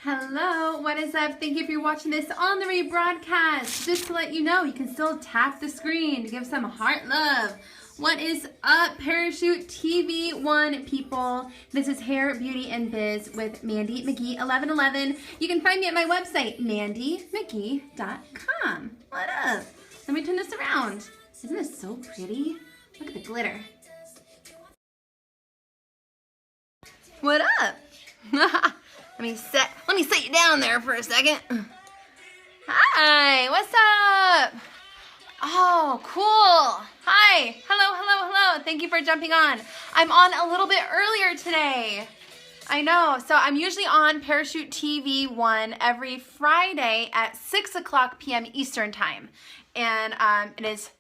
Hello, what is up? Thank you for watching this on the rebroadcast. Just to let you know, you can still tap the screen to give some heart love. What is up, Parachute TV1 people? This is Hair, Beauty, and Biz with Mandy McGee 1111. You can find me at my website, mandymcgee.com. What up? Let me turn this around. Isn't this so pretty? Look at the glitter. What up? Let me set you down there for a second. Hi, what's up? Oh, cool. Hi, hello. Thank you for jumping on. I'm on a little bit earlier today. I know, so I'm usually on Parachute TV1 every Friday at 6 o'clock p.m. Eastern time. And it is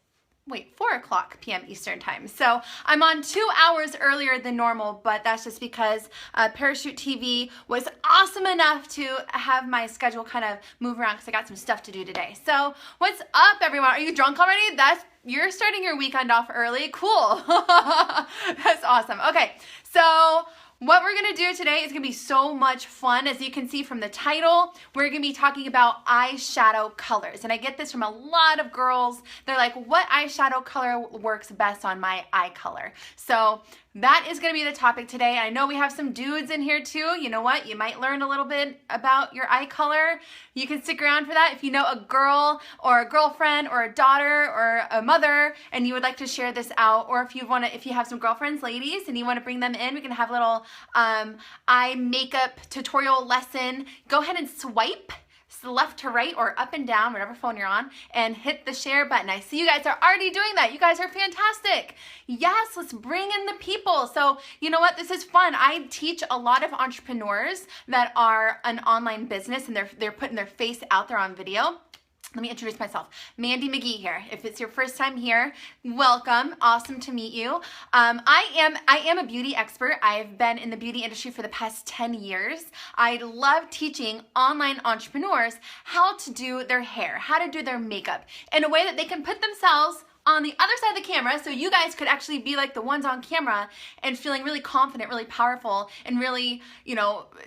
4 o'clock p.m. Eastern time. So I'm on 2 hours earlier than normal, but that's just because Parachute TV was awesome enough to have my schedule kind of move around because I got some stuff to do today. So what's up, everyone? Are you drunk already? You're starting your weekend off early. Cool. That's awesome. Okay, so what we're gonna do today is gonna be so much fun. As you can see from the title, we're gonna be talking about eyeshadow colors. And I get this from a lot of girls. They're like, what eyeshadow color works best on my eye color? So that is gonna be the topic today. I know we have some dudes in here too. You know what? You might learn a little bit about your eye color. You can stick around for that. If you know a girl or a girlfriend or a daughter or a mother and you would like to share this out, or if you have some girlfriends, ladies, and you wanna bring them in, we can have a little eye makeup tutorial lesson. Go ahead and swipe left to right or up and down, whatever phone you're on, and hit the share button. I see you guys are already doing that. You guys are fantastic. Yes, let's bring in the people. So you know what? This is fun. I teach a lot of entrepreneurs that are an online business and they're putting their face out there on video. Let me introduce myself. Mandy McGee here. If it's your first time here, welcome. Awesome to meet you. I am a beauty expert. I've been in the beauty industry for the past 10 years. I love teaching online entrepreneurs how to do their hair, how to do their makeup in a way that they can put themselves on the other side of the camera, so you guys could actually be like the ones on camera and feeling really confident, really powerful, and really,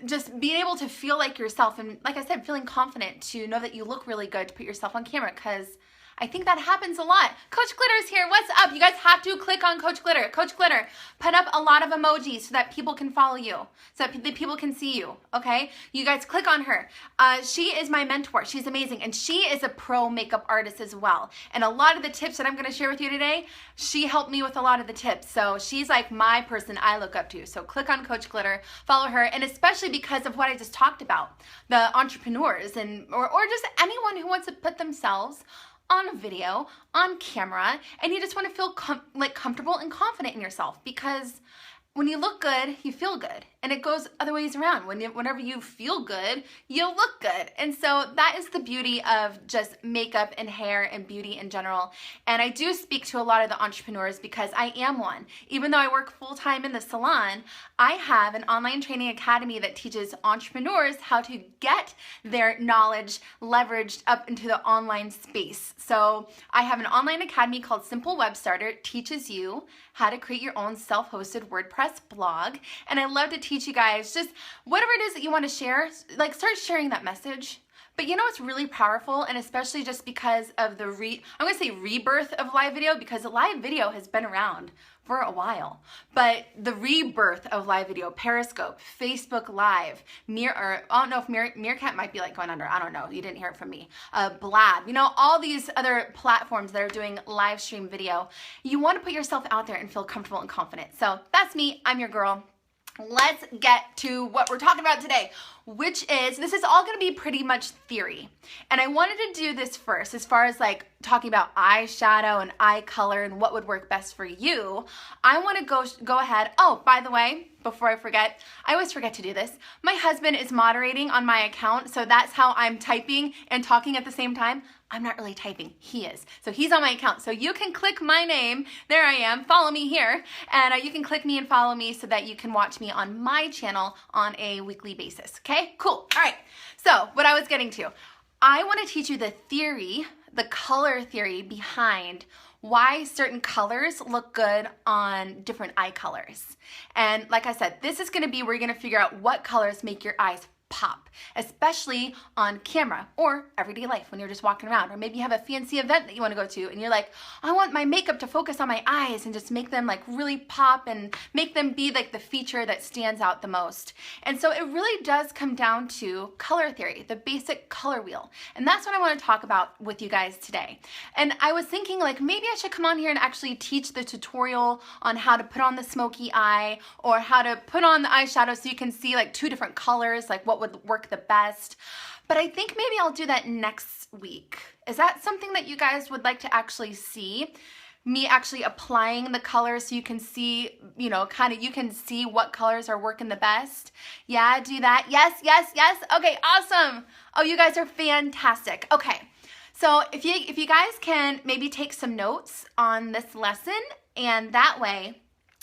just being able to feel like yourself. And like I said, feeling confident to know that you look really good to put yourself on camera, because I think that happens a lot. Coach Glitter's here. What's up? You guys have to click on Coach Glitter. Coach Glitter, put up a lot of emojis so that people can follow you, so that people can see you, okay? You guys click on her. She is my mentor. She's amazing, and she is a pro makeup artist as well. And a lot of the tips that I'm gonna share with you today, she helped me with a lot of the tips. So she's like my person I look up to. So click on Coach Glitter, follow her, and especially because of what I just talked about, the entrepreneurs or just anyone who wants to put themselves on a video, on camera, and you just want to feel comfortable and confident in yourself, because when you look good, you feel good. And it goes other ways around. Whenever you feel good, you look good. And so that is the beauty of just makeup and hair and beauty in general. And I do speak to a lot of the entrepreneurs because I am one. Even though I work full-time in the salon, I have an online training academy that teaches entrepreneurs how to get their knowledge leveraged up into the online space. So I have an online academy called Simple Web Starter. It teaches you how to create your own self-hosted WordPress blog. And I love to teach you guys just whatever it is that you want to share, start sharing that message. But you know what's really powerful, and especially just because of the I'm going to say rebirth of live video, because live video has been around for a while, but the rebirth of live video, Periscope, Facebook Live, I don't know if Meerkat might be like going under, I don't know, you didn't hear it from me, Blab, all these other platforms that are doing live stream video. You want to put yourself out there and feel comfortable and confident. So that's me, I'm your girl. Let's get to what we're talking about today, which is, this is all going to be pretty much theory. And I wanted to do this first, as far as talking about eyeshadow and eye color and what would work best for you. I want to go ahead. Oh, by the way, before I forget, I always forget to do this. My husband is moderating on my account, so that's how I'm typing and talking at the same time. I'm not really typing, he is. So he's on my account. So you can click my name, there I am, follow me here, and you can click me and follow me so that you can watch me on my channel on a weekly basis, okay? Cool, all right. So what I was getting to, I wanna teach you the theory, the color theory behind why certain colors look good on different eye colors. And like I said, this is gonna be where you're gonna figure out what colors make your eyes pop, especially on camera or everyday life when you're just walking around, or maybe you have a fancy event that you want to go to and you're like, I want my makeup to focus on my eyes and just make them like really pop and make them be like the feature that stands out the most. And so it really does come down to color theory, the basic color wheel. And that's what I want to talk about with you guys today. And I was thinking like maybe I should come on here and actually teach the tutorial on how to put on the smoky eye or how to put on the eyeshadow so you can see like two different colors, like what would work the best. But I think maybe I'll do that next week. Is that something that you guys would like to actually see? Me actually applying the colors so you can see, you know, you can see what colors are working the best. Yeah, do that. Yes, yes, yes. Okay, awesome. Oh, you guys are fantastic. Okay, so if you guys can maybe take some notes on this lesson, and that way,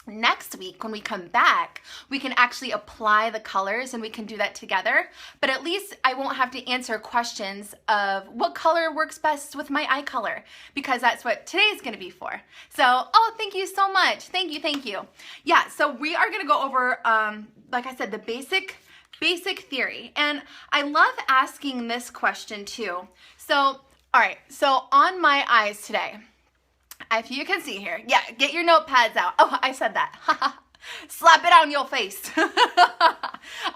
next week when we come back, we can actually apply the colors and we can do that together. But at least I won't have to answer questions of what color works best with my eye color, because that's what today's going to be for. So, oh, thank you so much. Thank you, thank you. Yeah, so we are going to go over, like I said, the basic theory. And I love asking this question too. So, all right, so on my eyes today, if you can see here, yeah, get your notepads out. Oh, I said that. Slap it on your face. All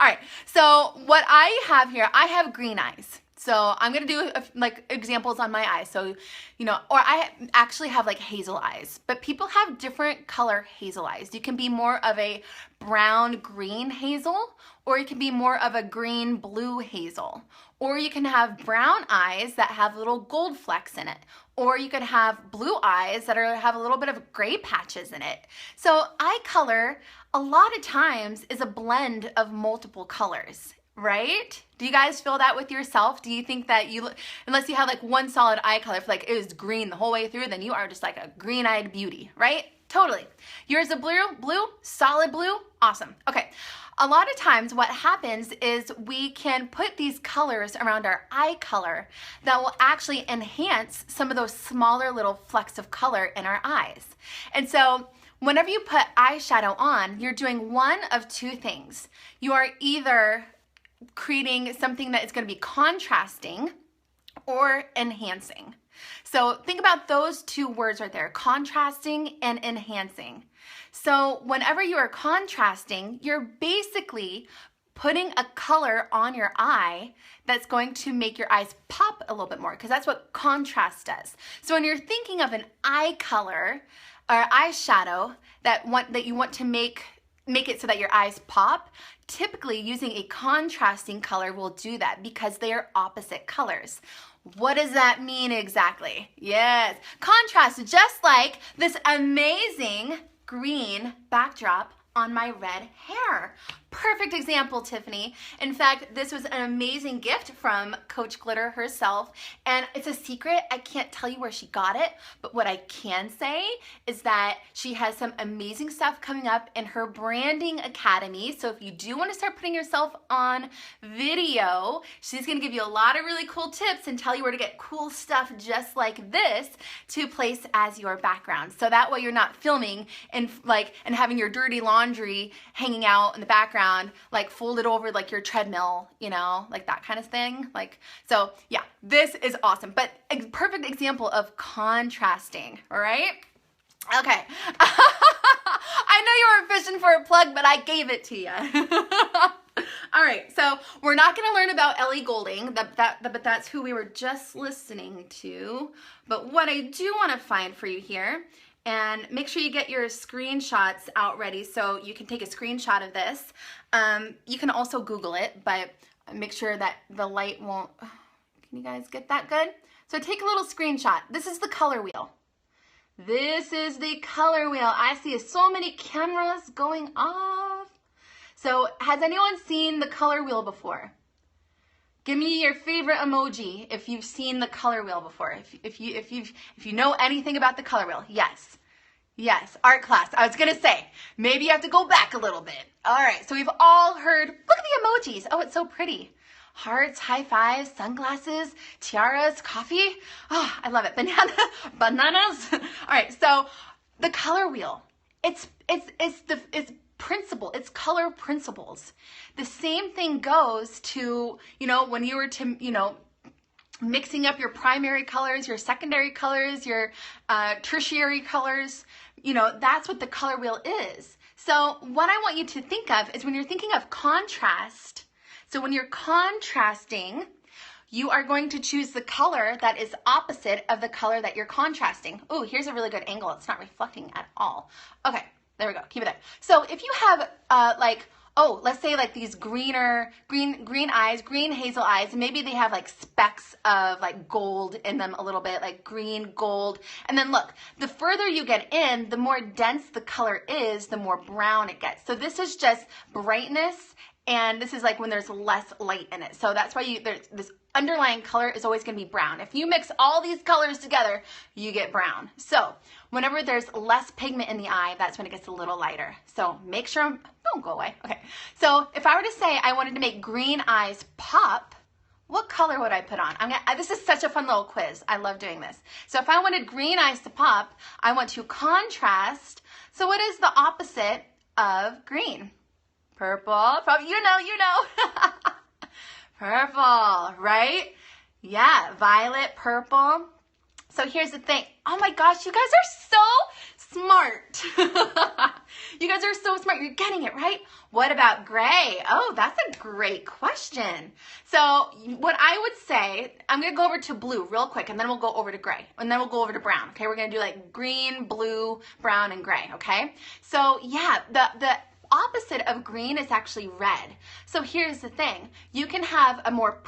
right, so what I have here, I have green eyes. So I'm gonna do like examples on my eyes. So, you know, or I actually have like hazel eyes, but people have different color hazel eyes. You can be more of a brown green hazel, or you can be more of a green blue hazel, or you can have brown eyes that have little gold flecks in it, or you could have blue eyes that have a little bit of gray patches in it. So eye color, a lot of times, is a blend of multiple colors, right? Do you guys feel that with yourself? Do you think that unless you have like one solid eye color, if like it was green the whole way through, then you are just like a green-eyed beauty, right? Totally. Yours a blue, solid blue, awesome. Okay. A lot of times what happens is we can put these colors around our eye color that will actually enhance some of those smaller little flecks of color in our eyes. And so whenever you put eyeshadow on, you're doing one of two things. You are either creating something that is going to be contrasting or enhancing. So think about those two words right there, contrasting and enhancing. So whenever you are contrasting, you're basically putting a color on your eye that's going to make your eyes pop a little bit more, because that's what contrast does. So when you're thinking of an eye color or eyeshadow that you want to make it so that your eyes pop, typically using a contrasting color will do that because they are opposite colors. What does that mean exactly? Yes, contrast, just like this amazing green backdrop on my red hair. Perfect example, Tiffany. In fact, this was an amazing gift from Coach Glitter herself, and it's a secret. I can't tell you where she got it, but what I can say is that she has some amazing stuff coming up in her branding academy. So if you do want to start putting yourself on video, she's going to give you a lot of really cool tips and tell you where to get cool stuff just like this to place as your background. So that way you're not filming and having your dirty laundry hanging out in the background, like folded over like your treadmill, you know, like that kind of thing. So yeah, this is awesome, but a perfect example of contrasting, all right? Okay. I know you were fishing for a plug, but I gave it to you. All right, so we're not going to learn about Ellie Goulding, but that's who we were just listening to. But what I do want to find for you here, and make sure you get your screenshots out ready so you can take a screenshot of this. You can also Google it, but make sure that the light won't, can you guys get that good? So take a little screenshot. This is the color wheel. This is the color wheel. I see so many cameras going off. So has anyone seen the color wheel before? Give me your favorite emoji if you've seen the color wheel before. If you know anything about the color wheel. Yes. Yes, art class. I was going to say, maybe you have to go back a little bit. All right, so we've all heard, look at the emojis. Oh, it's so pretty. Hearts, high fives, sunglasses, tiaras, coffee. Oh, I love it. Bananas. All right, so the color wheel. It's principle. It's color principles. The same thing goes to, when you were to, mixing up your primary colors, your secondary colors, your tertiary colors, that's what the color wheel is. So what I want you to think of is when you're thinking of contrast, so when you're contrasting, you are going to choose the color that is opposite of the color that you're contrasting. Oh, here's a really good angle. It's not reflecting at all. Okay, there we go. Keep it there. So if you have let's say like these green eyes, green hazel eyes, and maybe they have like specks of like gold in them a little bit, like green, gold. And then look, the further you get in, the more dense the color is, the more brown it gets. So this is just brightness, and this is like when there's less light in it. So that's why there's this underlying color is always going to be brown. If you mix all these colors together, you get brown. So whenever there's less pigment in the eye, that's when it gets a little lighter. So make sure, don't go away. Okay. So if I were to say I wanted to make green eyes pop, what color would I put on? This is such a fun little quiz. I love doing this. So if I wanted green eyes to pop, I want to contrast. So what is the opposite of green? Purple. Probably, you know. Purple, right? Yeah, violet, purple. So here's the thing. Oh my gosh, you guys are so smart. You guys are so smart. You're getting it, right? What about gray? Oh, that's a great question. So what I would say, I'm going to go over to blue real quick, and then we'll go over to gray, and then we'll go over to brown. Okay, we're going to do like green, blue, brown, and gray. Okay, so yeah, the opposite of green is actually red. So here's the thing. You can have a more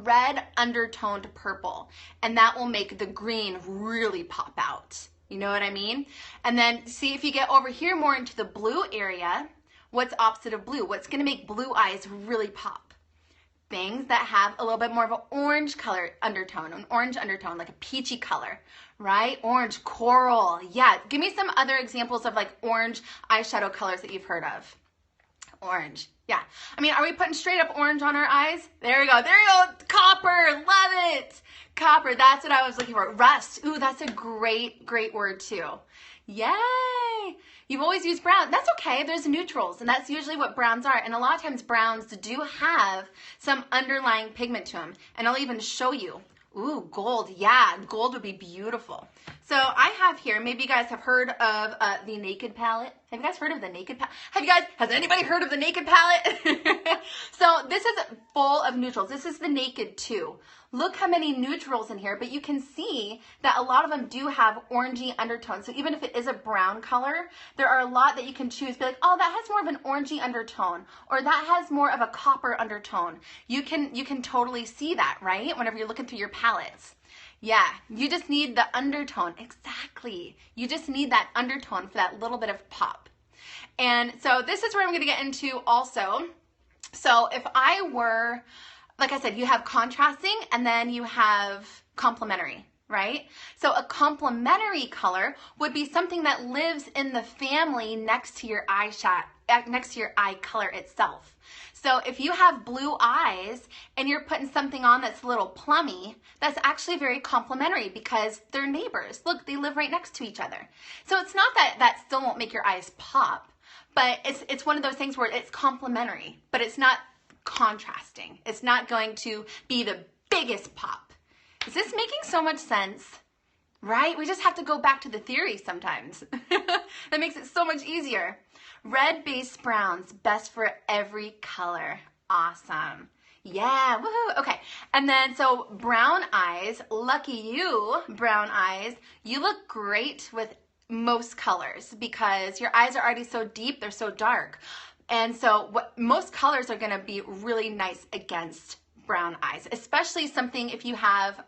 red undertoned purple, and that will make the green really pop out. You know what I mean? And then see if you get over here more into the blue area, what's opposite of blue? What's going to make blue eyes really pop? Things that have a little bit more of an orange color undertone, an orange undertone, like a peachy color, right? Orange, coral. Yeah, give me some other examples of like orange eyeshadow colors that you've heard of. Orange, yeah. I mean, are we putting straight up orange on our eyes? There we go, there you go. Copper, love it. Copper, that's what I was looking for. Rust, ooh, that's a great word too. Yay. You've always used brown. That's okay. There's neutrals, and that's usually what browns are. And a lot of times browns do have some underlying pigment to them. And I'll even show you. Ooh, gold. Yeah, gold would be beautiful. So I have here, maybe you guys have heard of the Naked palette. Have you guys heard of the Naked palette? Has anybody heard of the Naked palette? So this is full of neutrals. This is the Naked 2. Look how many neutrals in here, but you can see that a lot of them do have orangey undertones. So even if it is a brown color, there are a lot that you can choose. Be like, oh, that has more of an orangey undertone, or that has more of a copper undertone. You can totally see that, right? Whenever you're looking through your palettes. Yeah, you just need the undertone. Exactly. You just need that undertone for that little bit of pop. And so this is where I'm going to get into also. So if I were, like I said, you have contrasting and then you have complementary, right? So a complementary color would be something that lives in the family next to your next to your eye color itself. So if you have blue eyes and you're putting something on that's a little plummy, that's actually very complementary because they're neighbors. Look, they live right next to each other. So it's not that that still won't make your eyes pop, but it's one of those things where it's complementary, but it's not contrasting. It's not going to be the biggest pop. Is this making so much sense? Right? We just have to go back to the theory sometimes. That makes it so much easier. Red-based browns, best for every color. Awesome. Yeah, woohoo. Okay, and then so brown eyes, lucky you, brown eyes, you look great with most colors because your eyes are already so deep, they're so dark. And so most colors are gonna be really nice against brown eyes, especially something if you have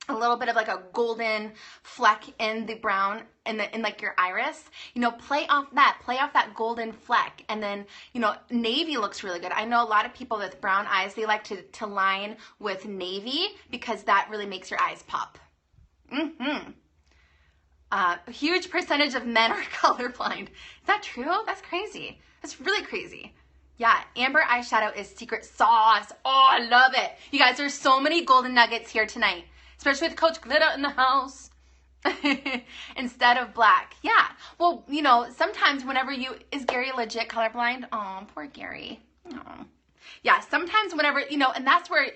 a little bit of like a golden fleck in the brown in like your iris, you know, play off that golden fleck. And then, you know, navy looks really good. I know a lot of people with brown eyes, they like to line with navy because that really makes your eyes pop. A huge percentage of men are colorblind. Is that true? That's crazy. That's really crazy. Yeah, amber eyeshadow is secret sauce. Oh, I love it. You guys, there's so many golden nuggets here tonight, especially with Coach Glitter in the house. instead of black. Yeah. Well, you know, sometimes whenever is Gary legit colorblind? Oh, poor Gary. Oh. Yeah, sometimes whenever, you know, and that's where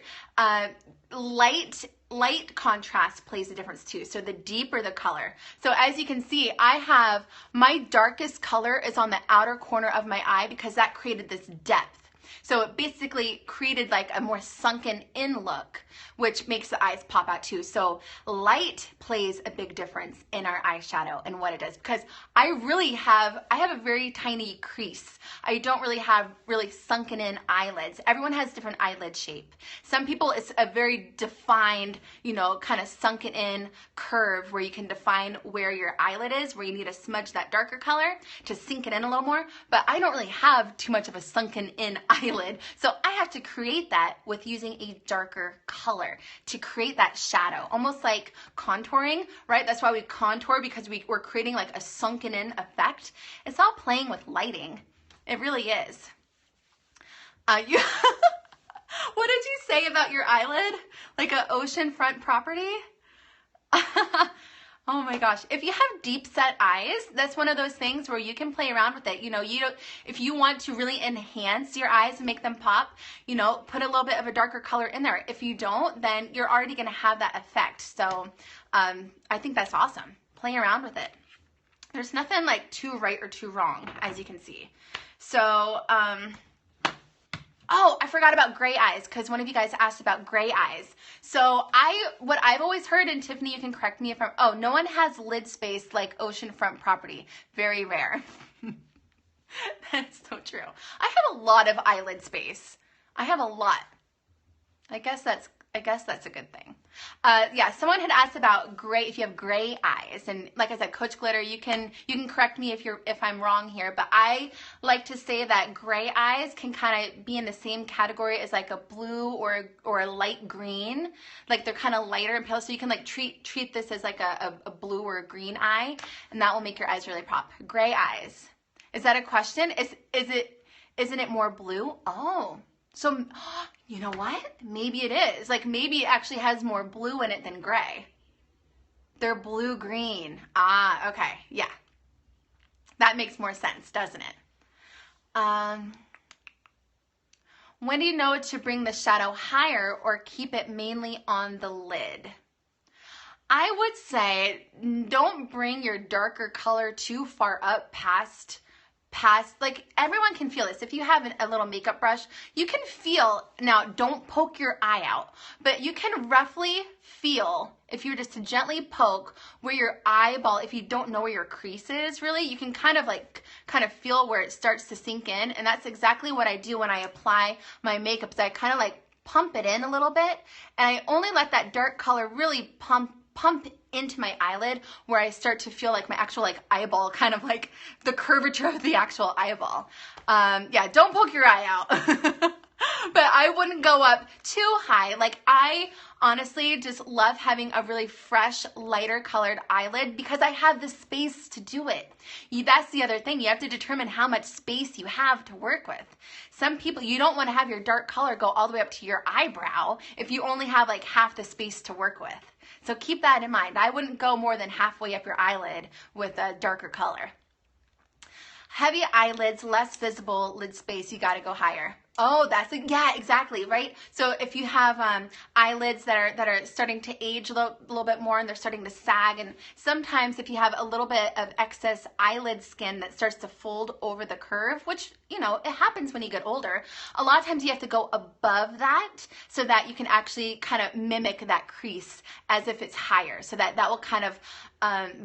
light contrast plays a difference too. So the deeper the color. So as you can see, I have my darkest color is on the outer corner of my eye because that created this depth. So it basically created like a more sunken in look, which makes the eyes pop out too. So light plays a big difference in our eyeshadow and what it does, because I have a very tiny crease. I don't really have really sunken in eyelids. Everyone has different eyelid shape. Some people, it's a very defined, you know, kind of sunken in curve where you can define where your eyelid is, where you need to smudge that darker color to sink it in a little more. But I don't really have too much of a sunken in eyelid. So I have to create that with using a darker color to create that shadow, almost like contouring, right? That's why we contour, because we're creating like a sunken in effect. It's all playing with lighting. It really is. What did you say about your eyelid? Like an oceanfront property? Oh my gosh. If you have deep set eyes, that's one of those things where you can play around with it. You know, if you want to really enhance your eyes and make them pop, you know, put a little bit of a darker color in there. If you don't, then you're already going to have that effect. So I think that's awesome. Play around with it. There's nothing like too right or too wrong, as you can see. So, oh, I forgot about gray eyes, because one of you guys asked about gray eyes. So what I've always heard, and Tiffany, you can correct me if I'm, oh, no one has lid space like oceanfront property. Very rare. That's so true. I have a lot of eyelid space. I have a lot. I guess that's a good thing. Yeah, someone had asked about gray, if you have gray eyes, and like I said, Coach Glitter, you can correct me if I'm wrong here, but I like to say that gray eyes can kind of be in the same category as like a blue or a light green, like they're kind of lighter and pale, so you can like treat this as like a blue or a green eye, and that will make your eyes really pop. Gray eyes. Is that a question? Isn't it more blue? Oh. So, you know what? Maybe it is. Like, maybe it actually has more blue in it than gray. They're blue-green. Ah, okay. Yeah. That makes more sense, doesn't it? When do you know to bring the shadow higher or keep it mainly on the lid? I would say don't bring your darker color too far up past, like everyone can feel this. If you have a little makeup brush, you can feel, now don't poke your eye out, but you can roughly feel, if you were just to gently poke where your eyeball, if you don't know where your crease is really, you can kind of feel where it starts to sink in. And that's exactly what I do when I apply my makeup, is I kind of like pump it in a little bit, and I only let that dark color really pump into my eyelid, where I start to feel like my actual like eyeball, kind of like the curvature of the actual eyeball. Yeah, don't poke your eye out. But I wouldn't go up too high. Like, I honestly just love having a really fresh, lighter colored eyelid because I have the space to do it. That's the other thing. You have to determine how much space you have to work with. Some people, you don't want to have your dark color go all the way up to your eyebrow if you only have like half the space to work with. So keep that in mind. I wouldn't go more than halfway up your eyelid with a darker color. Heavy eyelids, less visible lid space, you got to go higher. Oh, yeah, exactly, right? So if you have eyelids that are starting to age a little bit more, and they're starting to sag, and sometimes if you have a little bit of excess eyelid skin that starts to fold over the curve, which, you know, it happens when you get older, a lot of times you have to go above that so that you can actually kind of mimic that crease as if it's higher, so that will kind of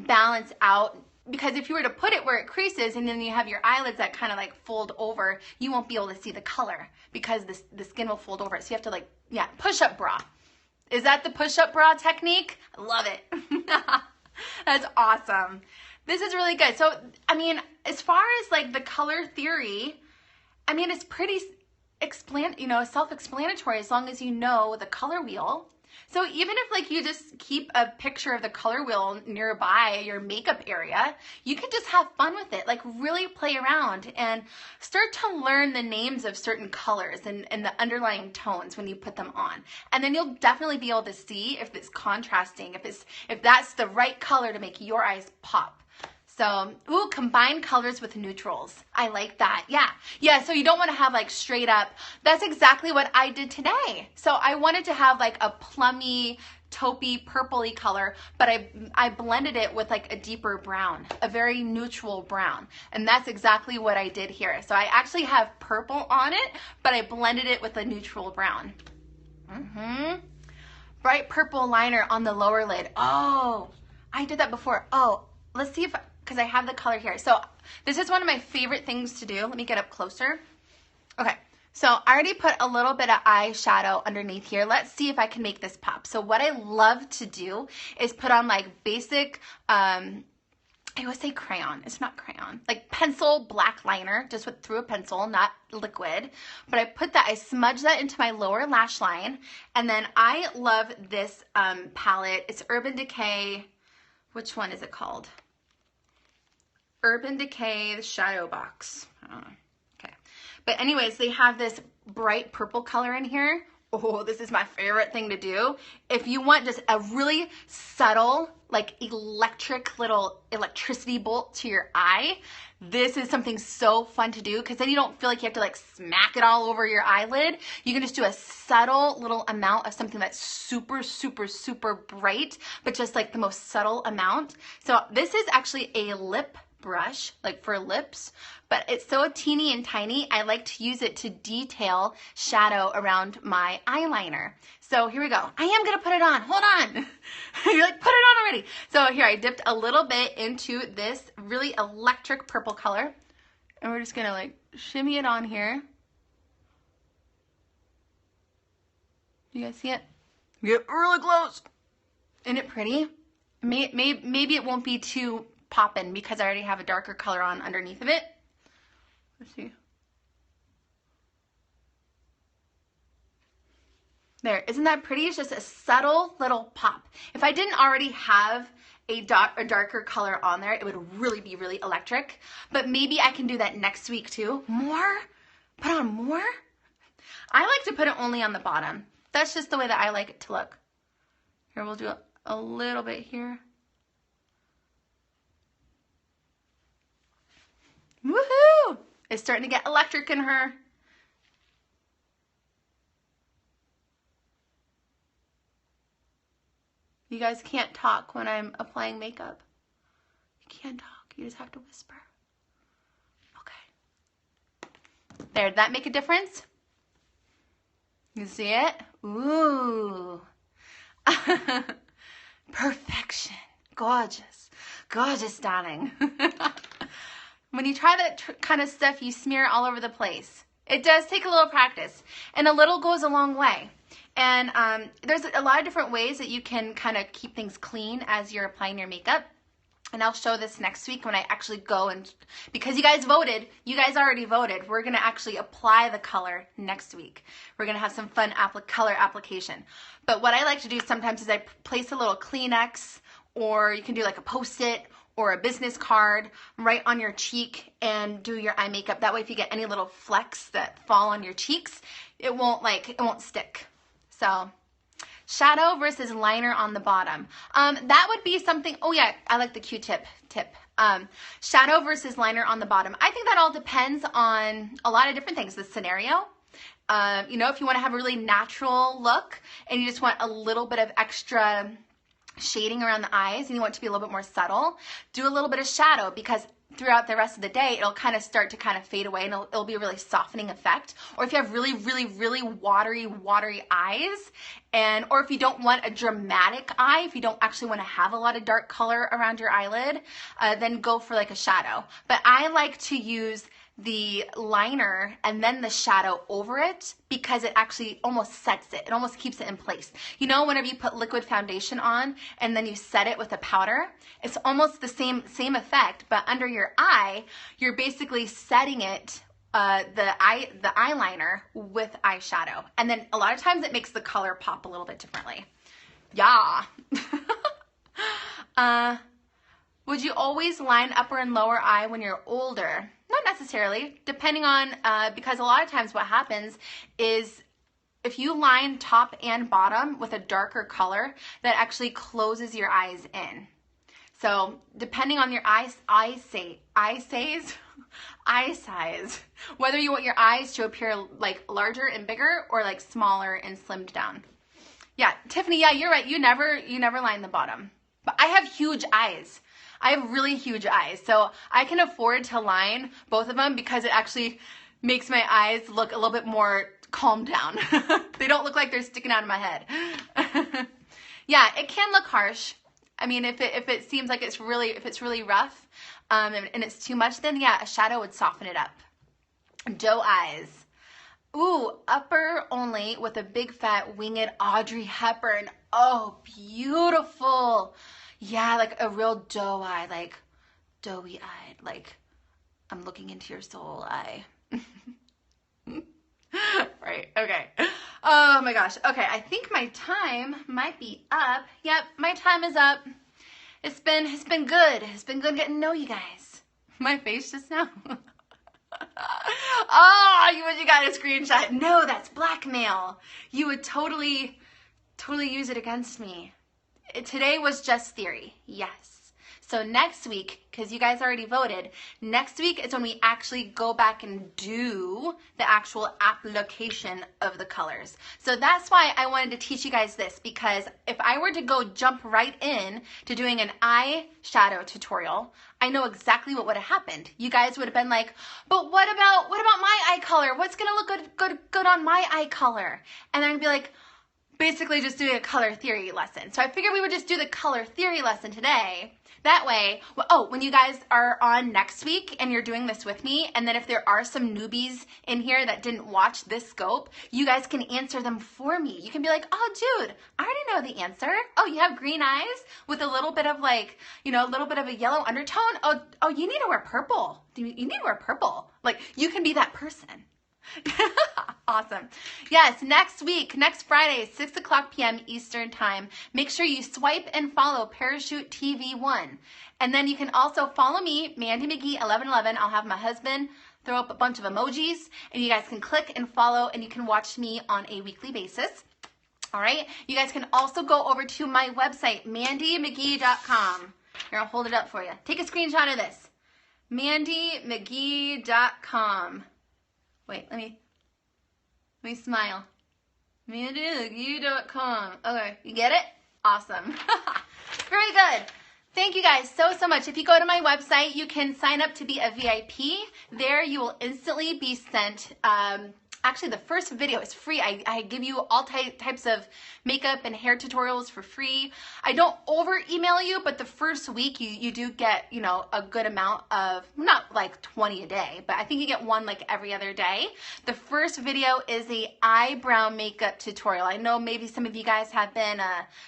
balance out. Because if you were to put it where it creases and then you have your eyelids that kind of like fold over, you won't be able to see the color because the skin will fold over it. So you have to like, yeah, push-up bra. Is that the push-up bra technique? I love it. That's awesome. This is really good. So, I mean, as far as like the color theory, I mean, it's pretty self-explanatory as long as you know the color wheel So even if like you just keep a picture of the color wheel nearby your makeup area, you can just have fun with it, like really play around and start to learn the names of certain colors and the underlying tones when you put them on. And then you'll definitely be able to see if it's contrasting, if that's the right color to make your eyes pop. So, ooh, combine colors with neutrals. I like that. Yeah, so you don't want to have like straight up. That's exactly what I did today. So I wanted to have like a plummy, taupey, purpley color, but I blended it with like a deeper brown, a very neutral brown. And that's exactly what I did here. So I actually have purple on it, but I blended it with a neutral brown. Bright purple liner on the lower lid. Oh, I did that before. Oh, let's see if, because I have the color here. So this is one of my favorite things to do. Let me get up closer. Okay, so I already put a little bit of eyeshadow underneath here. Let's see if I can make this pop. So what I love to do is put on like basic, I would say crayon. It's not crayon. Like pencil black liner, just through a pencil, not liquid. But I put that, I smudge that into my lower lash line. And then I love this palette. It's Urban Decay. Which one is it called? Urban Decay, the Shadow Box. I don't know. Okay. But anyways, they have this bright purple color in here. Oh, this is my favorite thing to do. If you want just a really subtle, like electric little electricity bolt to your eye, this is something so fun to do because then you don't feel like you have to like smack it all over your eyelid. You can just do a subtle little amount of something that's super, super, super bright, but just like the most subtle amount. So this is actually a lip brush, like for lips, but it's so teeny and tiny. I like to use it to detail shadow around my eyeliner. So here we go. I am gonna put it on. Hold on. You're like, put it on already. So here, I dipped a little bit into this really electric purple color, and we're just gonna like shimmy it on here. You guys see it? Get really close. Isn't it pretty? Maybe it won't be too poppin' because I already have a darker color on underneath of it. Let's see. There, isn't that pretty? It's just a subtle little pop. If I didn't already have a darker color on there, it would really be really electric. But maybe I can do that next week too. More? Put on more? I like to put it only on the bottom. That's just the way that I like it to look. Here, we'll do a little bit here. Woohoo! It's starting to get electric in her. You guys can't talk when I'm applying makeup. You can't talk. You just have to whisper. Okay. There, did that make a difference? You see it? Ooh. Perfection. Gorgeous. Gorgeous, darling. When you try that kind of stuff, you smear all over the place. It does take a little practice, and a little goes a long way. And there's a lot of different ways that you can kind of keep things clean as you're applying your makeup. And I'll show this next week when I actually go and, because you guys voted, you guys already voted, we're going to actually apply the color next week. We're going to have some fun color application. But what I like to do sometimes is I place a little Kleenex, or you can do like a Post-it or a business card right on your cheek and do your eye makeup. That way if you get any little flecks that fall on your cheeks, it won't stick. So shadow versus liner on the bottom. That would be something, oh yeah, I like the Q-tip tip. Shadow versus liner on the bottom. I think that all depends on a lot of different things. The scenario, you know, if you want to have a really natural look and you just want a little bit of extra shading around the eyes and you want it to be a little bit more subtle, do a little bit of shadow, because throughout the rest of the day, it'll kind of start to kind of fade away and it'll be a really softening effect. Or if you have really, really, really watery eyes, or if you don't want a dramatic eye, if you don't actually want to have a lot of dark color around your eyelid, then go for like a shadow. But I like to use the liner and then the shadow over it because it actually almost sets it. It almost keeps it in place. You know, whenever you put liquid foundation on and then you set it with a powder, it's almost the same effect, but under your eye, you're basically setting it, the eyeliner with eyeshadow. And then a lot of times it makes the color pop a little bit differently. Yeah. Would you always line upper and lower eye when you're older? Not necessarily, depending on, because a lot of times what happens is if you line top and bottom with a darker color, that actually closes your eyes in. So depending on your eye size, whether you want your eyes to appear like larger and bigger or like smaller and slimmed down. Yeah, Tiffany, yeah, you're right. You never line the bottom. But I have huge eyes. I have really huge eyes. So I can afford to line both of them because it actually makes my eyes look a little bit more calmed down. They don't look like they're sticking out of my head. Yeah, it can look harsh. I mean, if it seems like it's really rough and it's too much, then yeah, a shadow would soften it up. Doe eyes. Ooh, upper only with a big fat winged Audrey Hepburn. Oh, beautiful. Yeah, like a real doe eye, like doughy eyed, like I'm looking into your soul eye. Right, okay. Oh my gosh. Okay, I think my time might be up. Yep, my time is up. It's been good. It's been good getting to know you guys. My face just now. Oh, you got a screenshot. No, that's blackmail. You would totally use it against me. Today was just theory. Yes. So next week, because you guys already voted, next week is when we actually go back and do the actual application of the colors. So that's why I wanted to teach you guys this, because if I were to go jump right in to doing an eyeshadow tutorial, I know exactly what would have happened. You guys would have been like, but what about my eye color? What's gonna look good on my eye color? And I'm gonna be like, basically just doing a color theory lesson. So I figured we would just do the color theory lesson today. That way, when you guys are on next week and you're doing this with me, and then if there are some newbies in here that didn't watch this scope, you guys can answer them for me. You can be like, oh, dude, I already know the answer. Oh, you have green eyes with a little bit of like, a little bit of a yellow undertone. Oh, you need to wear purple. You need to wear purple. Like, you can be that person. Awesome. Yes, next week, next Friday, 6 o'clock p.m. Eastern Time. Make sure you swipe and follow Parachute TV1. And then you can also follow me, Mandy McGee 1111. I'll have my husband throw up a bunch of emojis, and you guys can click and follow, and you can watch me on a weekly basis. All right? You guys can also go over to my website, mandymcgee.com. Here, I'll hold it up for you. Take a screenshot of this. mandymcgee.com. Wait, let me smile. mandymcgee.com. Okay, you get it? Awesome. Very good. Thank you guys so much. If you go to my website, you can sign up to be a VIP. There you will instantly be sent, actually the first video is free. I give you all types of makeup and hair tutorials for free. I don't over email you, but the first week you do get, a good amount of, not like 20 a day, but I think you get one like every other day. The first video is a eyebrow makeup tutorial. I know maybe some of you guys have been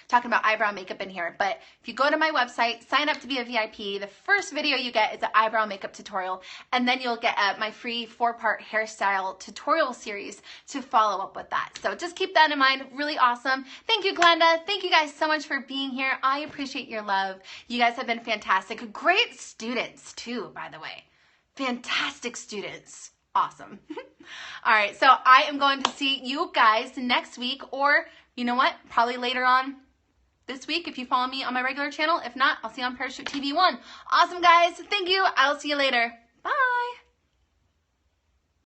talking about eyebrow makeup in here, but if you go to my website, sign up to be a VIP, the first video you get is an eyebrow makeup tutorial, and then you'll get my free 4-part hairstyle tutorial series to follow up with that. So just keep that in mind. Really awesome. Thank you, Glenda. Thank you guys so much for being here. I appreciate your love. You guys have been fantastic. Great students too, by the way. Fantastic students. Awesome. All right, so I am going to see you guys next week, or you know what? Probably later on this week if you follow me on my regular channel. If not, I'll see you on Parachute TV1. Awesome, guys. Thank you. I'll see you later. Bye.